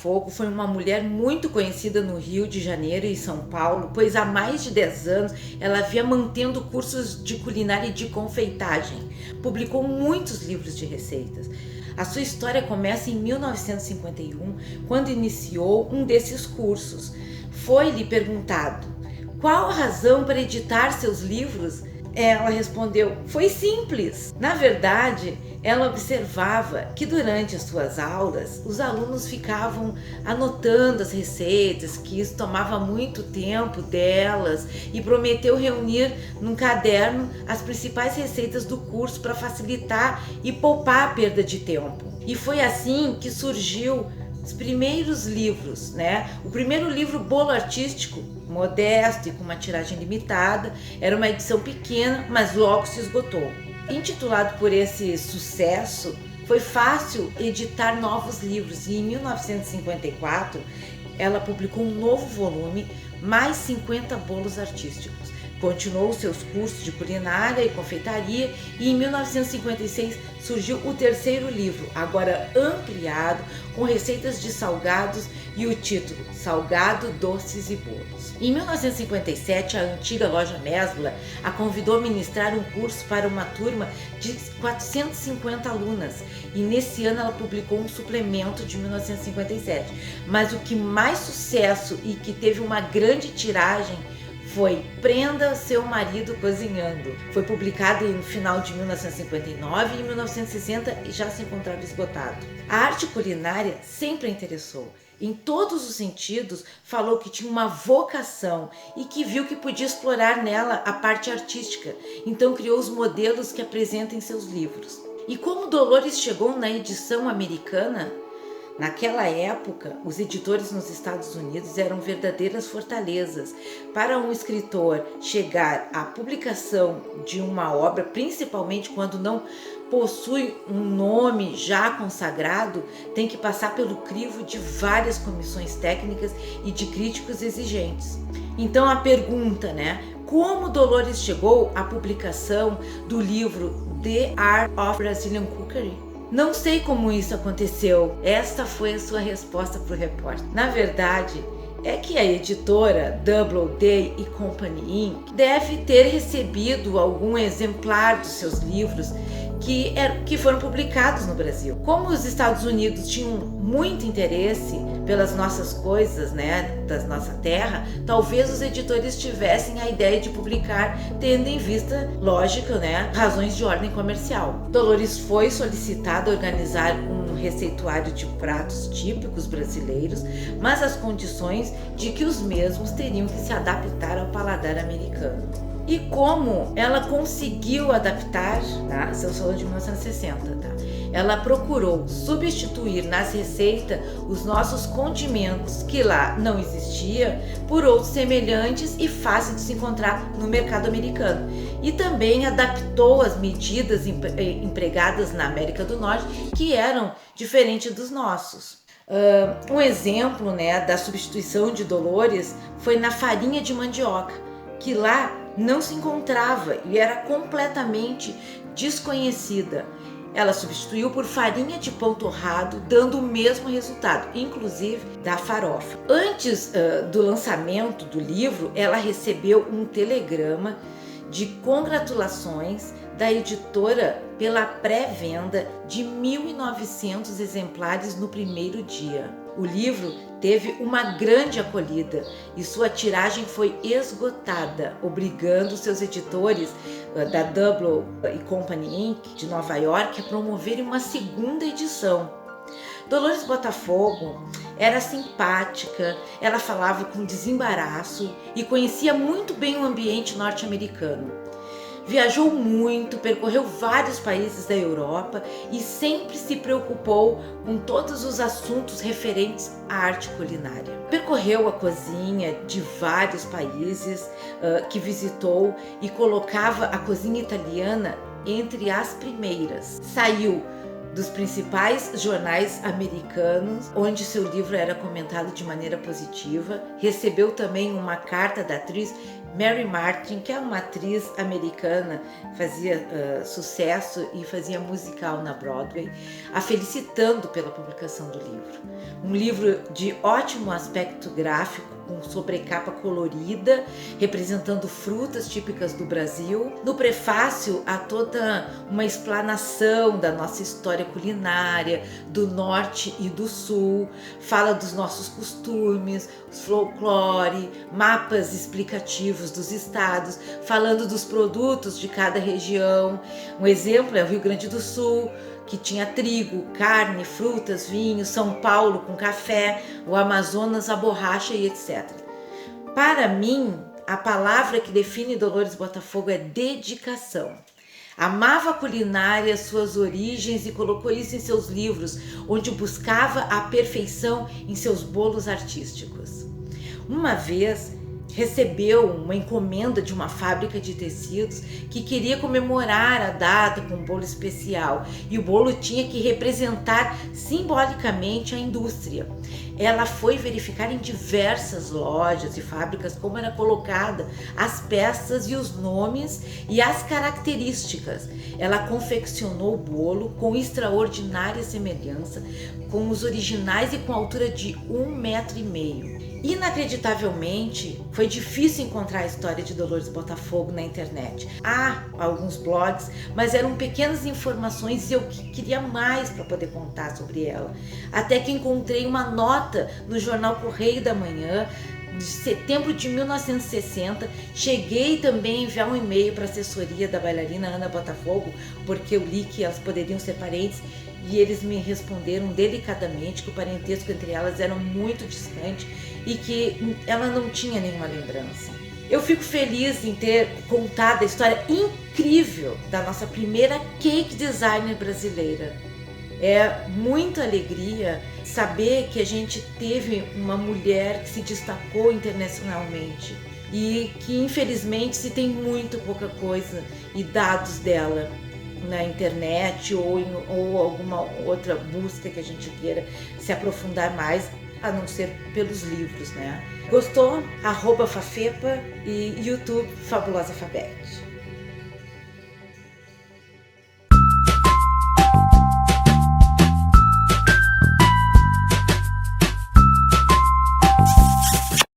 Botafogo foi uma mulher muito conhecida no Rio de Janeiro e São Paulo, pois há mais de 10 anos ela vinha mantendo cursos de culinária e de confeitagem. Publicou muitos livros de receitas. A sua história começa em 1951, quando iniciou um desses cursos. Foi-lhe perguntado: qual a razão para editar seus livros? Ela respondeu: foi simples. Na verdade, ela observava que durante as suas aulas os alunos ficavam anotando as receitas, que isso tomava muito tempo delas, e prometeu reunir num caderno as principais receitas do curso para facilitar e poupar a perda de tempo. E foi assim que surgiu os primeiros livros, né? O primeiro livro, Bolo Artístico, modesto e com uma tiragem limitada, era uma edição pequena, mas logo se esgotou. Intitulado por esse sucesso, foi fácil editar novos livros e em 1954 ela publicou um novo volume, mais 50 bolos artísticos. Continuou seus cursos de culinária e confeitaria e em 1956 surgiu o terceiro livro, agora ampliado, com receitas de salgados e o título Salgado, Doces e Bolos. Em 1957, a antiga loja Mesbla a convidou a ministrar um curso para uma turma de 450 alunas e nesse ano ela publicou um suplemento de 1957. Mas o que mais sucesso e que teve uma grande tiragem foi Prenda Seu Marido Cozinhando. Foi publicado no final de 1959 e em 1960 já se encontrava esgotado. A arte culinária sempre a interessou. Em todos os sentidos, falou que tinha uma vocação e que viu que podia explorar nela a parte artística. Então criou os modelos que apresenta em seus livros. E como Dolores chegou na edição americana, naquela época, os editores nos Estados Unidos eram verdadeiras fortalezas. Para um escritor chegar à publicação de uma obra, principalmente quando não possui um nome já consagrado, tem que passar pelo crivo de várias comissões técnicas e de críticos exigentes. Então a pergunta, como Dolores chegou à publicação do livro The Art of Brazilian Cookery? Não sei como isso aconteceu. Esta foi a sua resposta para o repórter. Na verdade, é que a editora Doubleday e Company Inc. deve ter recebido algum exemplar dos seus livros que foram publicados no Brasil. Como os Estados Unidos tinham muito interesse pelas nossas coisas, da nossa terra, talvez os editores tivessem a ideia de publicar tendo em vista, lógico, razões de ordem comercial. Dolores foi solicitada a organizar um receituário de pratos típicos brasileiros, mas as condições de que os mesmos teriam que se adaptar ao paladar americano. E como ela conseguiu adaptar, estamos falando de 1960, ela procurou substituir nas receitas os nossos condimentos que lá não existia por outros semelhantes e fáceis de se encontrar no mercado americano. E também adaptou as medidas empregadas na América do Norte, que eram diferentes dos nossos. Um exemplo da substituição de Dolores foi na farinha de mandioca, que lá não se encontrava e era completamente desconhecida. Ela substituiu por farinha de pão torrado, dando o mesmo resultado, inclusive da farofa. Antes do lançamento do livro, ela recebeu um telegrama de congratulações da editora pela pré-venda de 1.900 exemplares no primeiro dia. O livro teve uma grande acolhida e sua tiragem foi esgotada, obrigando seus editores da Double e Company Inc. de Nova York a promoverem uma segunda edição. Dolores Botafogo era simpática, ela falava com desembaraço e conhecia muito bem o ambiente norte-americano. Viajou muito, percorreu vários países da Europa e sempre se preocupou com todos os assuntos referentes à arte culinária. Percorreu a cozinha de vários países que visitou e colocava a cozinha italiana entre as primeiras. Saiu dos principais jornais americanos, onde seu livro era comentado de maneira positiva. Recebeu também uma carta da atriz Mary Martin, que é uma atriz americana, fazia sucesso e fazia musical na Broadway, a felicitando pela publicação do livro. Um livro de ótimo aspecto gráfico, com sobrecapa colorida, representando frutas típicas do Brasil. No prefácio há toda uma explanação da nossa história culinária, do norte e do sul, fala dos nossos costumes, folclore, mapas explicativos dos estados, falando dos produtos de cada região. Um exemplo é o Rio Grande do Sul, que tinha trigo, carne, frutas, vinho, São Paulo com café, o Amazonas a borracha e etc. Para mim, a palavra que define Dolores Botafogo é dedicação. Amava a culinária, suas origens e colocou isso em seus livros, onde buscava a perfeição em seus bolos artísticos. Uma vez, recebeu uma encomenda de uma fábrica de tecidos que queria comemorar a data com um bolo especial, e o bolo tinha que representar simbolicamente a indústria. Ela foi verificar em diversas lojas e fábricas como era colocada as peças e os nomes e as características. Ela confeccionou o bolo com extraordinária semelhança com os originais e com altura de 1,5 m. Inacreditavelmente, foi difícil encontrar a história de Dolores Botafogo na internet. Há alguns blogs, mas eram pequenas informações e eu queria mais para poder contar sobre ela. Até que encontrei uma nota no jornal Correio da Manhã, de setembro de 1960. Cheguei também a enviar um e-mail para a assessoria da bailarina Ana Botafogo, porque eu li que elas poderiam ser parentes, e eles me responderam delicadamente que o parentesco entre elas era muito distante e que ela não tinha nenhuma lembrança. Eu fico feliz em ter contado a história incrível da nossa primeira cake designer brasileira. É muita alegria saber que a gente teve uma mulher que se destacou internacionalmente e que infelizmente se tem muito pouca coisa e dados dela na internet ou alguma outra busca que a gente queira se aprofundar mais, a não ser pelos livros, né? Gostou? @Fafepa e YouTube Fabulosa Fabete.